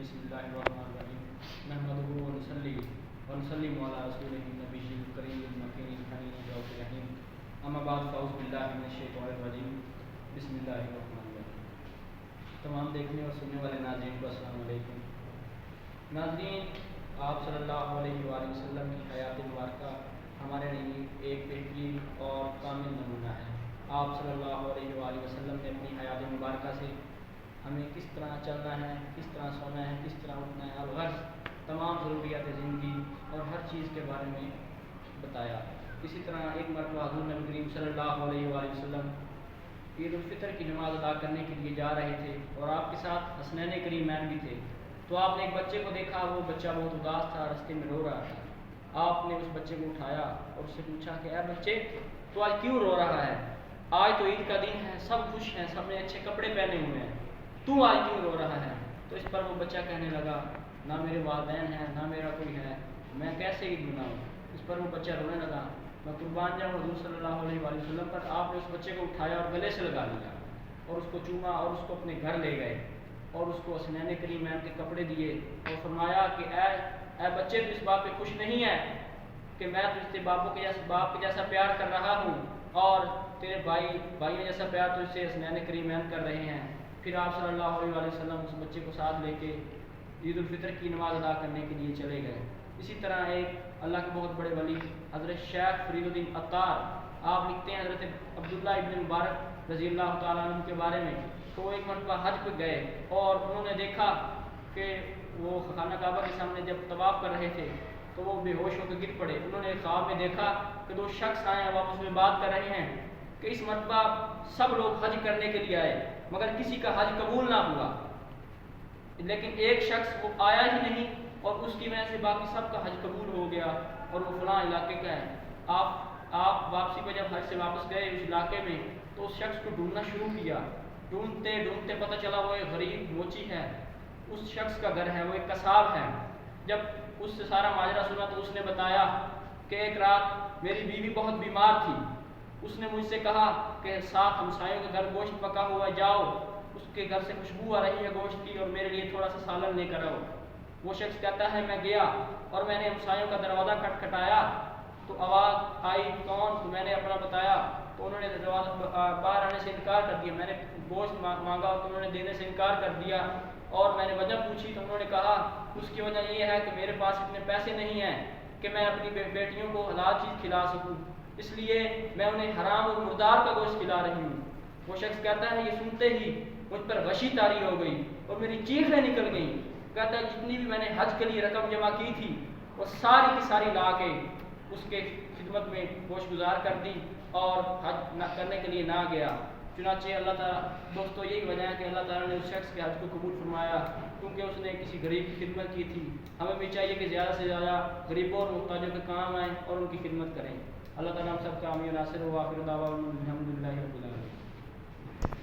बिस्मिल्लाहिर्रहमानिर्रहीम नहमदुहु व नुसल्लिमु अला रसूलिहिन नबिय्यिल करीमिल मकीनिल हनीनिल रऊफिर रहीम अम्मा बाद फ़अऊज़ु बिल्लाहि मिनश शैतानिर रजीम बिस्मिल्लाहिर्रहमानिर्रहीम। तमाम देखने और सुनने वाले नाज़रीन को अस्सलाम वालेकुम। नाज़रीन, आप सल्लल्लाहु अलैहि वसल्लम की हयात मुबारका हमारे लिए एक बेहतरीन और कामिल नमूना है। आप सल्लल्लाहु अलैहि वसल्लम ने अपनी हयात मुबारका से हमें किस तरह चलना है, किस तरह सोना है, किस तरह उठना है और गर्ज तमाम ज़रूरियात ज़िंदगी और हर चीज़ के बारे में बताया। इसी तरह एक मरतबा हुज़ूर नबी करीम सल्लल्लाहु अलैहि वसल्लम ईद उल फितर की नमाज़ अदा करने के लिए जा रहे थे और आपके साथ हसनैन करीमैन भी थे। तो आपने एक बच्चे को देखा, वो बच्चा बहुत उदास था, रास्ते में रो रहा था। आपने उस बच्चे को उठाया और उससे पूछा कि ऐ बच्चे, तो आज क्यों रो रहा है? आज तो ईद का दिन है, सब खुश हैं, सब ने अच्छे कपड़े पहने हुए हैं, तू आज क्यों रो रहा है? तो इस पर वो बच्चा कहने लगा, ना मेरे वालिदैन हैं, ना मेरा कोई है, मैं कैसे ईद मनाऊँ? इस पर वो बच्चा रोने लगा। मैं कुर्बान जाऊँ हुज़ूर सल्लल्लाहु अलैहि वसल्लम पर। आपने उस बच्चे को उठाया और गले से लगा लिया और उसको चूमा और उसको अपने घर ले गए और उसको हसनैन करीमैन के कपड़े दिए और फरमाया कि ऐ बच्चे, तू इस बात पे खुश नहीं है कि मैं तुझसे बाप के जैसा प्यार कर रहा हूँ और तेरे भाई जैसा प्यार तुझसे हसनैन करीमैन कर रहे हैं। फिर आप सल्लल्लाहु अलैहि वसल्लम उस बच्चे को साथ लेके ईद उल फितर की नमाज़ अदा करने के लिए चले गए। इसी तरह एक अल्लाह के बहुत बड़े वली हज़रत शेख फरीदुद्दीन अत्तार, आप लिखते हैं हज़रत अब्दुल्लाह इब्न मुबारक रज़ी अल्लाह तआला अन्हु के बारे में, तो एक मरतबा हज पर गए और उन्होंने देखा कि वो खाना काबा के सामने जब तवाफ़ कर रहे थे तो वो बेहोश होकर गिर पड़े। उन्होंने ख्वाब में देखा कि दो शख्स आए हैं, आपस में बात कर रहे हैं कि इस मरतबा सब लोग हज करने के लिए आए मगर किसी का हज कबूल ना हुआ, लेकिन एक शख्स वो आया ही नहीं और उसकी वजह से बाकी सब का हज कबूल हो गया और वो फलां इलाके का है। आप वापसी पर जब हज से वापस गए उस इलाके में तो उस शख्स को ढूंढना शुरू किया। ढूंढते ढूंढते पता चला वो एक गरीब मोची है, उस शख्स का घर है, वो एक कसाब है। जब उससे सारा माजरा सुना तो उसने बताया कि एक रात मेरी बीवी बहुत बीमार थी, उसने मुझसे कहा कि साथ हमसायों के घर गोश्त पका हुआ, जाओ उसके घर से खुशबू आ रही है गोश्त की और मेरे लिए थोड़ा सा सालन लेकर आओ। वो शख्स कहता है मैं गया और मैंने हमसायों का दरवाज़ा खटखटाया तो आवाज़ आई, कौन? तो मैंने अपना बताया तो उन्होंने बाहर आने से इनकार कर दिया। मैंने गोश्त मांगा तो उन्होंने देने से इनकार कर दिया और मैंने वजह पूछी तो उन्होंने कहा उसकी वजह ये है कि मेरे पास इतने पैसे नहीं हैं कि मैं अपनी बेटियों को हलाल चीज़ खिला सकूँ, इसलिए मैं उन्हें हराम और मुर्दार का गोश्त खिला रही हूँ। वो शख्स कहता है ये सुनते ही मुझ पर वशी तारी हो गई और मेरी चीखें निकल गईं। कहता है जितनी भी मैंने हज के लिए रकम जमा की थी वो सारी की सारी ला के उसके खिदमत में गोश गुजार कर दी और हज करने के लिए ना गया। चुनाचे अल्लाह ताला, दोस्तों यही वजह है कि अल्लाह ताला ने उस शख्स के हज को कबूल फरमाया क्योंकि उसने किसी गरीब की खिदमत की थी। हमें भी चाहिए कि ज़्यादा से ज़्यादा गरीबों और मुहताजों के काम आएँ और उनकी खिदमत करें। अल्लाह ताला हम सब का आमीन नासिर हुआ। फिर दावा अल्हम्दुलिल्लाहि रब्बिल आलमीन।